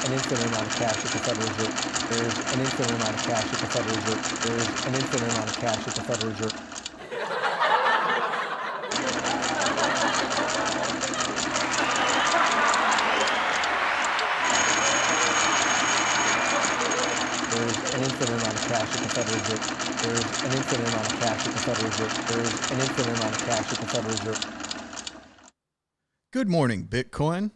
an infinite amount of cash at the Federal Reserve. There is an infinite amount of cash at the Federal Reserve. There is an infinite amount of cash at the Federal Reserve. There is an infinite amount of cash at the Federal Reserve. There is an infinite amount of cash at the Federal Reserve. There is an infinite amount of cash at the Federal Reserve. Good morning, Bitcoin.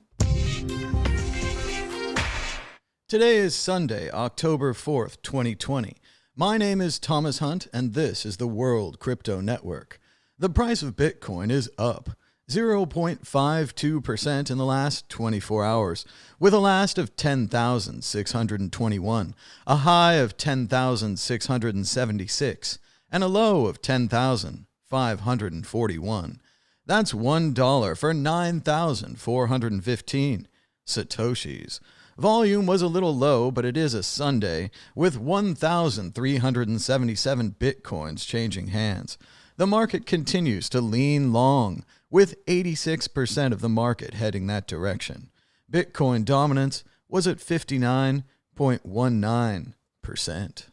Today is Sunday, October 4th, 2020. My name is Thomas Hunt, and this is the World Crypto Network. The price of Bitcoin is up 0.52% in the last 24 hours, with a last of 10,621, a high of 10,676, and a low of 10,541. That's $1 for 9,415 Satoshis. Volume was a little low, but it is a Sunday, with 1,377 Bitcoins changing hands. The market continues to lean long, with 86% of the market heading that direction. Bitcoin dominance was at 59.19%.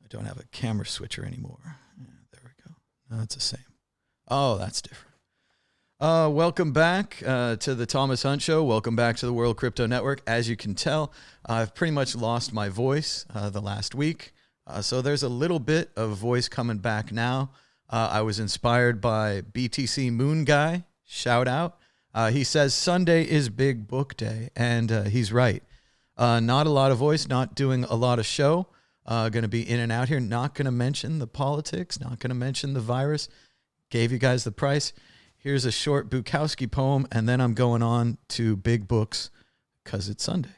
I don't have a camera switcher anymore. Yeah, there we go. No, that's the same. Oh, that's different. Welcome back to the Thomas Hunt Show. Welcome back to the World Crypto Network. As you can tell, I've pretty much lost my voice the last week. So there's a little bit of voice coming back now. I was inspired by BTC Moon Guy. Shout out. He says Sunday is Big Book Day, and he's right. Not a lot of voice, not doing a lot of show. Going to be in and out here. Not going to mention the politics, not going to mention the virus. Gave you guys the price. Here's a short Bukowski poem, and then I'm going on to big books because it's Sunday.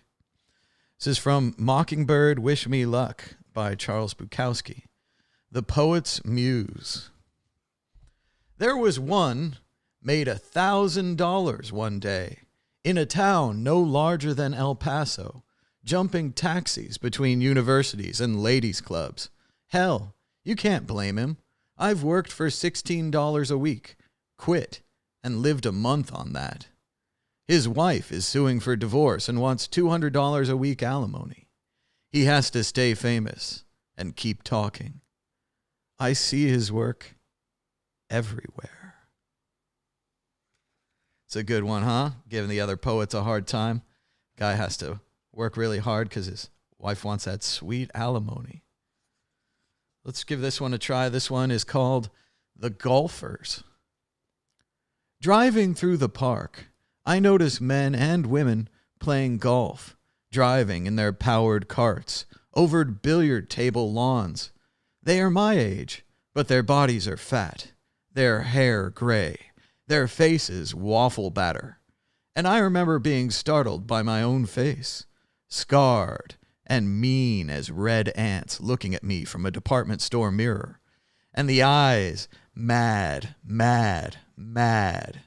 This is from Mockingbird, Wish Me Luck by Charles Bukowski. The Poet's Muse. There was one made $1,000 one day in a town no larger than El Paso, jumping taxis between universities and ladies' clubs. Hell, you can't blame him. I've worked for $16 a week. Quit, and lived a month on that. His wife is suing for divorce and wants $200 a week alimony. He has to stay famous and keep talking. I see his work everywhere. It's a good one, huh? Giving the other poets a hard time. Guy has to work really hard because his wife wants that sweet alimony. Let's give this one a try. This one is called The Golfers. Driving through the park, I notice men and women playing golf, driving in their powered carts over billiard table lawns. They are my age, but their bodies are fat, their hair gray, their faces waffle batter. And I remember being startled by my own face, scarred and mean as red ants looking at me from a department store mirror. And the eyes, mad, mad, mad.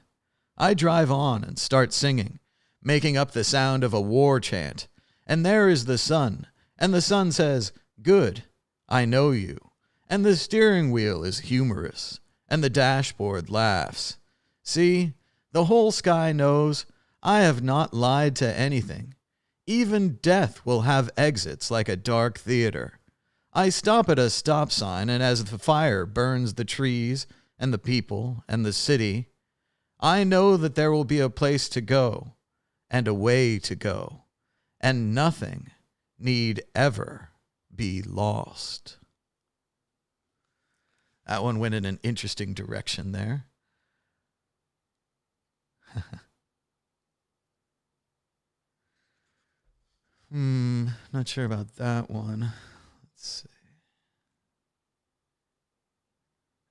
I drive on and start singing, making up the sound of a war chant. And there is the sun, and the sun says, "Good, I know you." And the steering wheel is humorous, and the dashboard laughs. See, the whole sky knows I have not lied to anything. Even death will have exits like a dark theater. I stop at a stop sign, and as the fire burns the trees and the people and the city, I know that there will be a place to go and a way to go, and nothing need ever be lost. That one went in an interesting direction there. Not sure about that one. Let's see.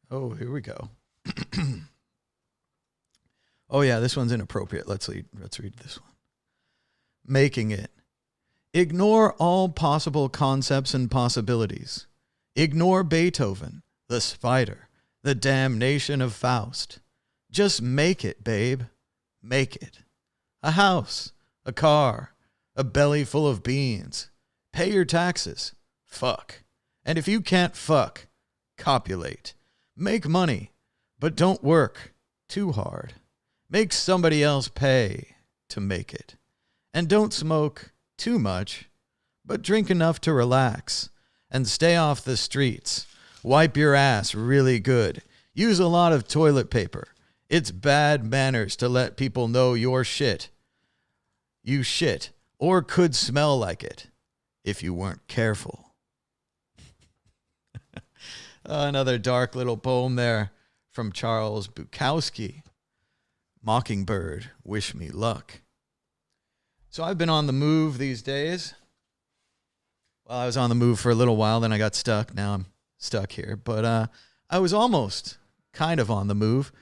Oh, here we go. Oh yeah, this one's inappropriate. Let's read this one. Making it. Ignore all possible concepts and possibilities. Ignore Beethoven, the spider, the damnation of Faust. Just make it, babe. Make it. A house, a car, a belly full of beans. Pay your taxes. Fuck. And if you can't fuck, copulate. Make money, but don't work too hard. Make somebody else pay. to make it. And don't smoke too much, but drink enough to relax. And stay off the streets. Wipe your ass really good. Use a lot of toilet paper. It's bad manners to let people know you're shit. You shit, or could smell like it, if you weren't careful. Another dark little poem there from Charles Bukowski. Mockingbird, wish me luck. So I've been on the move these days. Well, I was on the move for a little while, then I got stuck. Now I'm stuck here. But I was almost kind of on the move,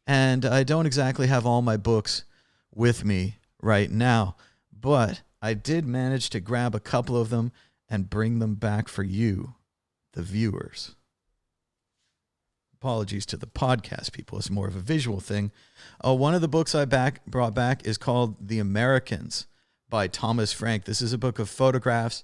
and I don't exactly have all my books with me right now. But I did manage to grab a couple of them and bring them back for you, the viewers. Apologies to the podcast people. It's more of a visual thing. One of the books I brought back is called The Americans by Thomas Frank. This is a book of photographs,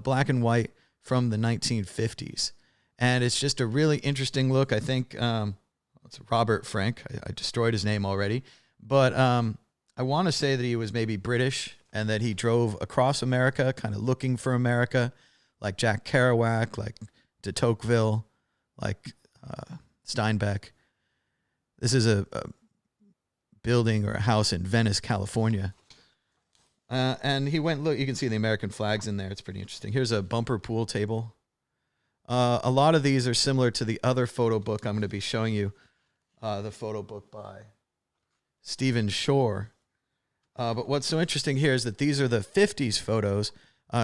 black and white, from the 1950s. And it's just a really interesting look. I think it's Robert Frank. I destroyed his name already. But I want to say that he was maybe British and that he drove across America, kind of looking for America, like Jack Kerouac, like de Tocqueville, like Steinbeck. This is a building or a house in Venice, California. And he went, look, you can see the American flags in there. It's pretty interesting. Here's a bumper pool table. A lot of these are similar to the other photo book I'm going to be showing you, the photo book by Stephen Shore. But what's so interesting here is that these are the 50s photos.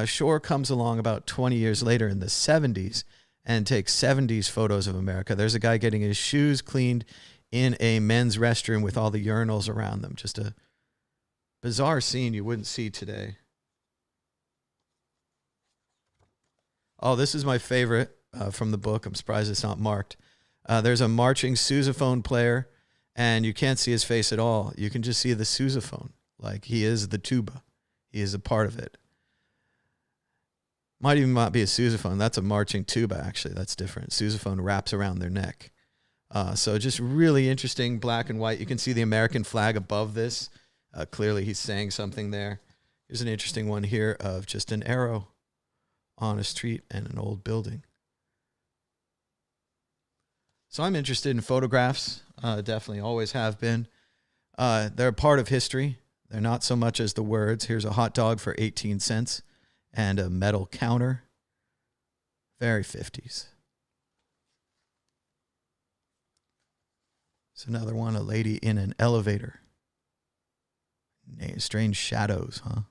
Shore comes along about 20 years later in the 70s and takes 70s photos of America. There's a guy getting his shoes cleaned in a men's restroom with all the urinals around them. Just a bizarre scene you wouldn't see today. Oh, this is my favorite from the book. I'm surprised it's not marked. There's a marching sousaphone player, and you can't see his face at all. You can just see the sousaphone. Like, he is the tuba. He is a part of it. Might even not be a sousaphone. That's a marching tuba, actually. That's different. Sousaphone wraps around their neck. So just really interesting, black and white. You can see the American flag above this. Clearly he's saying something there. Here's an interesting one here of just an arrow on a street and an old building. So I'm interested in photographs. Definitely always have been. They're a part of history. They're not so much as the words. Here's a hot dog for 18 cents and a metal counter. Very 50s. It's another one, a lady in an elevator. Strange shadows, huh?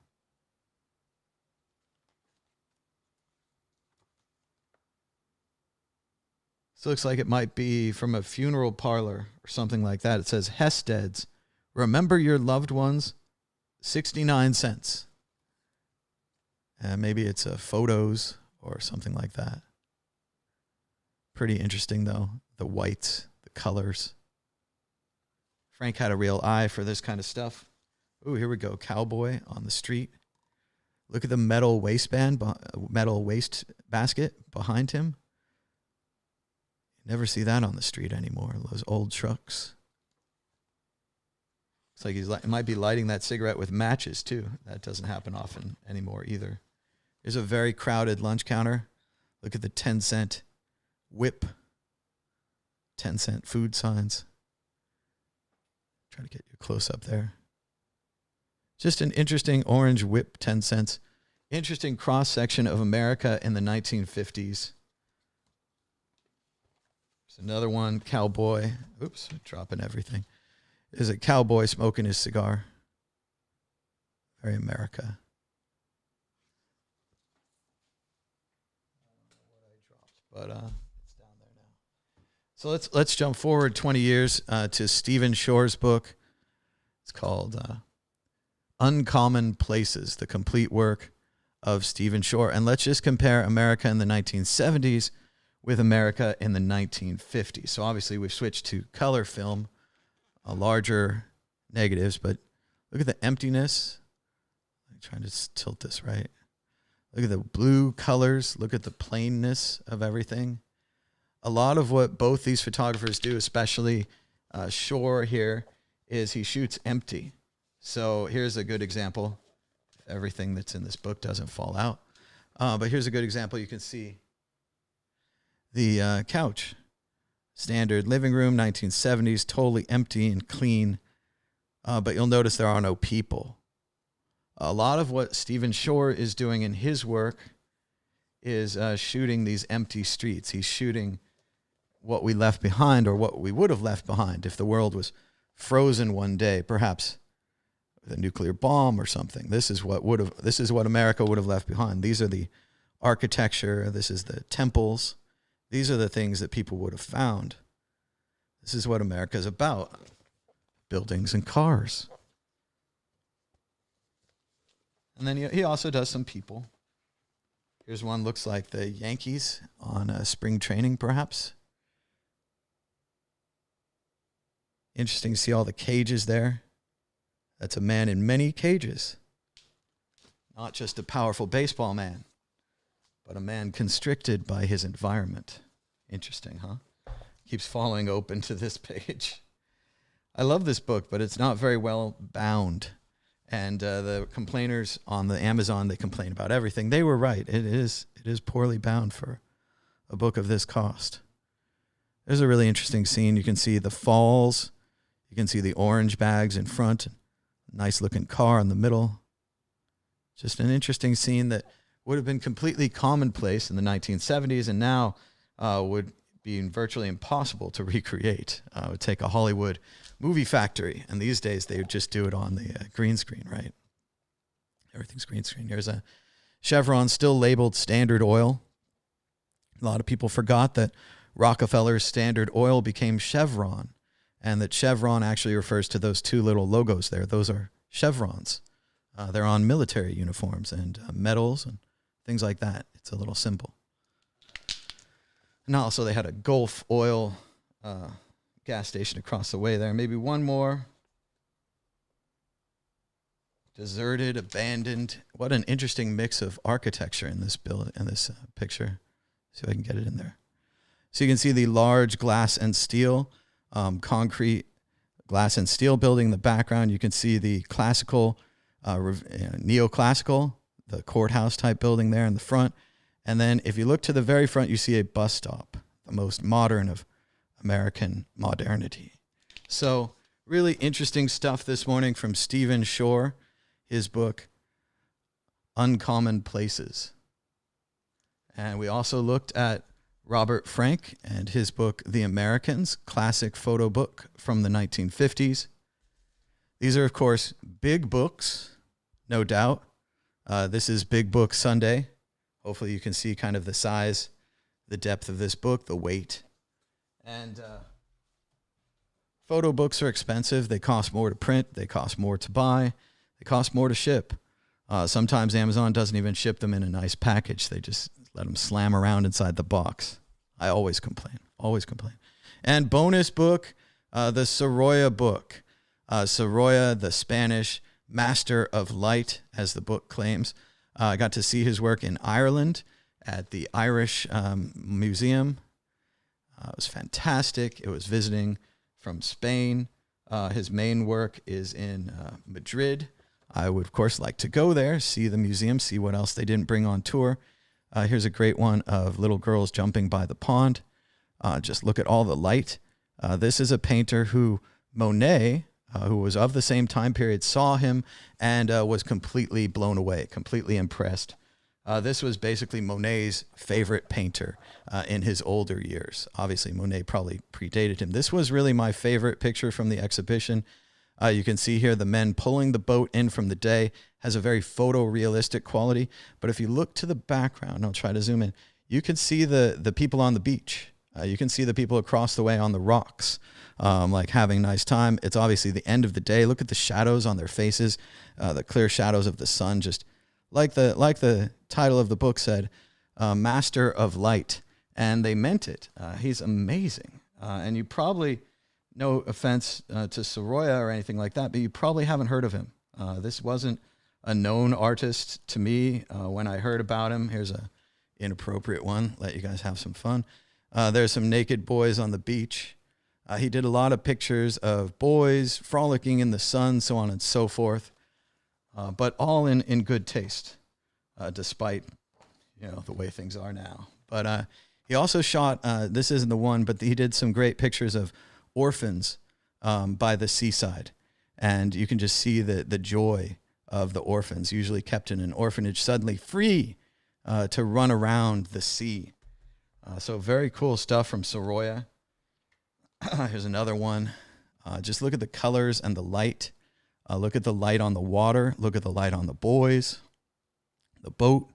This looks like it might be from a funeral parlor or something like that. It says, Hested's, remember your loved ones, 69 cents. Maybe it's photos or something like that. Pretty interesting, though. The whites, the colors. Frank had a real eye for this kind of stuff. Ooh, here we go. Cowboy on the street. Look at the metal waistband, metal waste basket behind him. You never see that on the street anymore. Those old trucks. Looks like he might be lighting that cigarette with matches, too. That doesn't happen often anymore either. Here's a very crowded lunch counter. Look at the 10-cent whip. 10-cent food signs. Try to get you close up there. Just an interesting orange whip, 10 cents. Interesting cross-section of America in the 1950s. There's another one, cowboy. Oops, dropping everything. There's a cowboy smoking his cigar. Very America. But it's down there now. So let's jump forward 20 years to Stephen Shore's book. It's called Uncommon Places, the complete work of Stephen Shore. And let's just compare America in the 1970s with America in the 1950s. So obviously we've switched to color film, larger negatives, but look at the emptiness. I'm trying to tilt this right. Look at the blue colors. Look at the plainness of everything. A lot of what both these photographers do, especially Shore here, is he shoots empty. So here's a good example. Everything that's in this book doesn't fall out. But here's a good example. You can see the couch. Standard living room, 1970s, totally empty and clean. But you'll notice there are no people. A lot of what Stephen Shore is doing in his work is shooting these empty streets. He's shooting what we left behind, or what we would have left behind if the world was frozen one day, perhaps with a nuclear bomb or something. This is what America would have left behind. These are the architecture. This is the temples. These are the things that people would have found. This is what America is about. Buildings and cars. And then he also does some people. Here's one, looks like the Yankees on spring training, perhaps. Interesting to see all the cages there. That's a man in many cages. Not just a powerful baseball man, but a man constricted by his environment. Interesting, huh? Keeps falling open to this page. I love this book, but it's not very well bound. And the complainers on the Amazon, they complain about everything. They were right. It is poorly bound for a book of this cost. There's a really interesting scene. You can see the falls. You can see the orange bags in front. Nice looking car in the middle. Just an interesting scene that would have been completely commonplace in the 1970s and now would be virtually impossible to recreate. It would take a Hollywood movie factory, and these days they would just do it on the green screen, right? Everything's green screen. Here's a Chevron still labeled Standard Oil. A lot of people forgot that Rockefeller's Standard Oil became Chevron, and that Chevron actually refers to those two little logos there. Those are chevrons. They're on military uniforms and medals and things like that. It's a little symbol. And also they had a Gulf Oil gas station across the way there. Maybe one more. Deserted, abandoned. What an interesting mix of architecture in this picture. See if I can get it in there. So you can see the large glass and steel, concrete glass and steel building in the background. You can see the classical, neoclassical, the courthouse type building there in the front. And then if you look to the very front, you see a bus stop, the most modern of American modernity. So really interesting stuff this morning from Stephen Shore, his book, Uncommon Places. And we also looked at Robert Frank and his book, The Americans, classic photo book from the 1950s. These are, of course, big books, no doubt. This is Big Book Sunday. Hopefully you can see kind of the size, the depth of this book, the weight. And photo books are expensive. They cost more to print. They cost more to buy. They cost more to ship. Sometimes Amazon doesn't even ship them in a nice package. They just let them slam around inside the box. I always complain. And bonus book, the Sorolla book. Sorolla, the Spanish master of light, as the book claims. I got to see his work in Ireland at the Irish Museum. It was fantastic. It was visiting from Spain. His main work is in Madrid. I would, of course, like to go there, see the museum, see what else they didn't bring on tour. Here's a great one of little girls jumping by the pond. Just look at all the light. This is a painter who Monet, who was of the same time period, saw him and was completely blown away, completely impressed. This was basically Monet's favorite painter in his older years. Obviously, Monet probably predated him. This was really my favorite picture from the exhibition. You can see here the men pulling the boat in from the day. Has a very photorealistic quality. But if you look to the background, I'll try to zoom in, you can see the people on the beach. You can see the people across the way on the rocks, like having a nice time. It's obviously the end of the day. Look at the shadows on their faces, the clear shadows of the sun, just like the title of the book said, Master of Light. And they meant it. He's amazing. And you probably, no offense to Sorolla or anything like that, but you probably haven't heard of him. This wasn't a known artist to me when I heard about him. Here's a inappropriate one. Let you guys have some fun. There's some naked boys on the beach. He did a lot of pictures of boys frolicking in the sun, so on and so forth, but all in good taste, despite the way things are now. But he also shot, this isn't the one, but he did some great pictures of orphans by the seaside. And you can just see the joy of the orphans, usually kept in an orphanage, suddenly free to run around the sea. So very cool stuff from Soroya. Here's another one. Just look at the colors and the light. Look at the light on the water. Look at the light on the boys, the boat,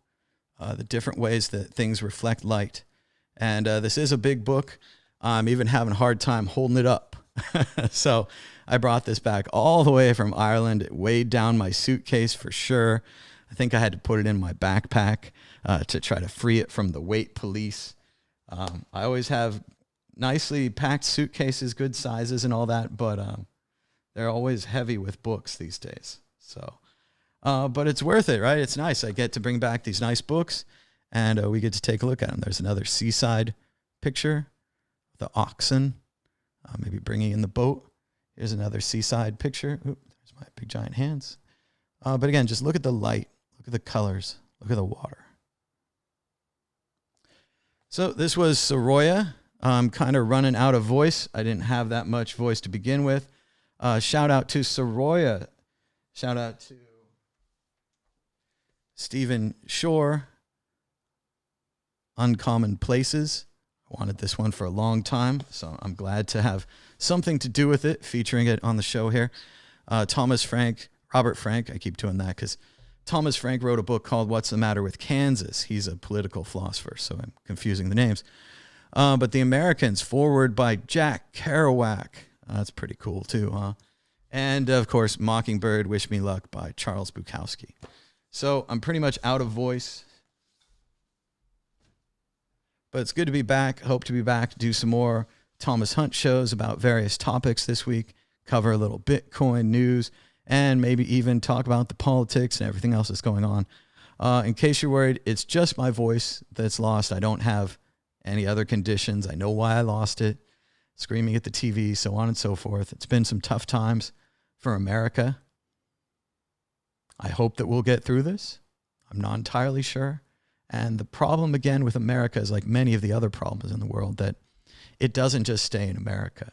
the different ways that things reflect light. And this is a big book. I'm even having a hard time holding it up. So I brought this back all the way from Ireland. It weighed down my suitcase for sure. I think I had to put it in my backpack to try to free it from the weight police. I always have nicely packed suitcases, good sizes and all that, but they're always heavy with books these days. So, but it's worth it, right? It's nice. I get to bring back these nice books, and we get to take a look at them. There's another seaside picture, the oxen, maybe bringing in the boat. Here's another seaside picture. Oop, there's my big giant hands. But again, just look at the light, look at the colors, look at the water. So this was Soroya. I'm kind of running out of voice. I didn't have that much voice to begin with. Shout out to Soroya. Shout out to Stephen Shore. Uncommon Places. I wanted this one for a long time, so I'm glad to have something to do with it, featuring it on the show here. Robert Frank, I keep doing that because Thomas Frank wrote a book called What's the Matter with Kansas? He's a political philosopher, so I'm confusing the names. But The Americans, forward by Jack Kerouac. That's pretty cool too, huh? And of course, Mockingbird, Wish Me Luck by Charles Bukowski. So I'm pretty much out of voice. But it's good to be back. Hope to be back, do some more Thomas Hunt shows about various topics this week, cover a little Bitcoin news, and maybe even talk about the politics and everything else that's going on. In case you're worried, it's just my voice that's lost. I don't have any other conditions. I know why I lost it. Screaming at the TV, so on and so forth. It's been some tough times for America. I hope that we'll get through this. I'm not entirely sure. And the problem, again, with America is like many of the other problems in the world, that it doesn't just stay in America.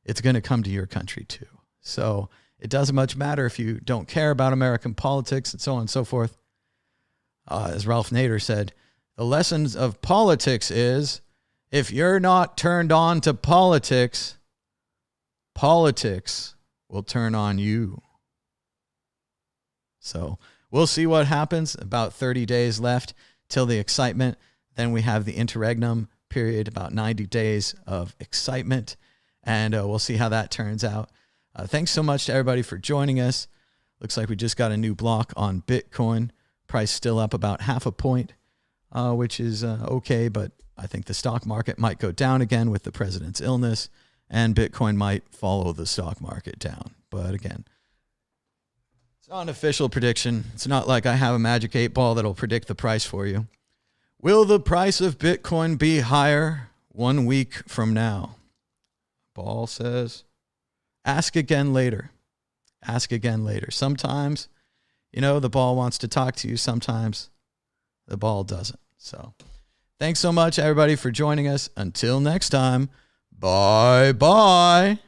It's going to come to your country too. So it doesn't much matter if you don't care about American politics and so on and so forth. As Ralph Nader said, the lessons of politics is, if you're not turned on to politics, politics will turn on you. So we'll see what happens. About 30 days left till the excitement. Then we have the interregnum period, about 90 days of excitement. And we'll see how that turns out. Thanks so much to everybody for joining us. Looks like we just got a new block on Bitcoin. Price still up about 0.5 point, which is okay, but I think the stock market might go down again with the president's illness, and Bitcoin might follow the stock market down. But again, it's not an official prediction. It's not like I have a magic 8-ball that'll predict the price for you. Will the price of Bitcoin be higher 1 week from now? Ball says, ask again later. Ask again later. Sometimes, the ball wants to talk to you. Sometimes the ball doesn't. So thanks so much, everybody, for joining us. Until next time, bye-bye.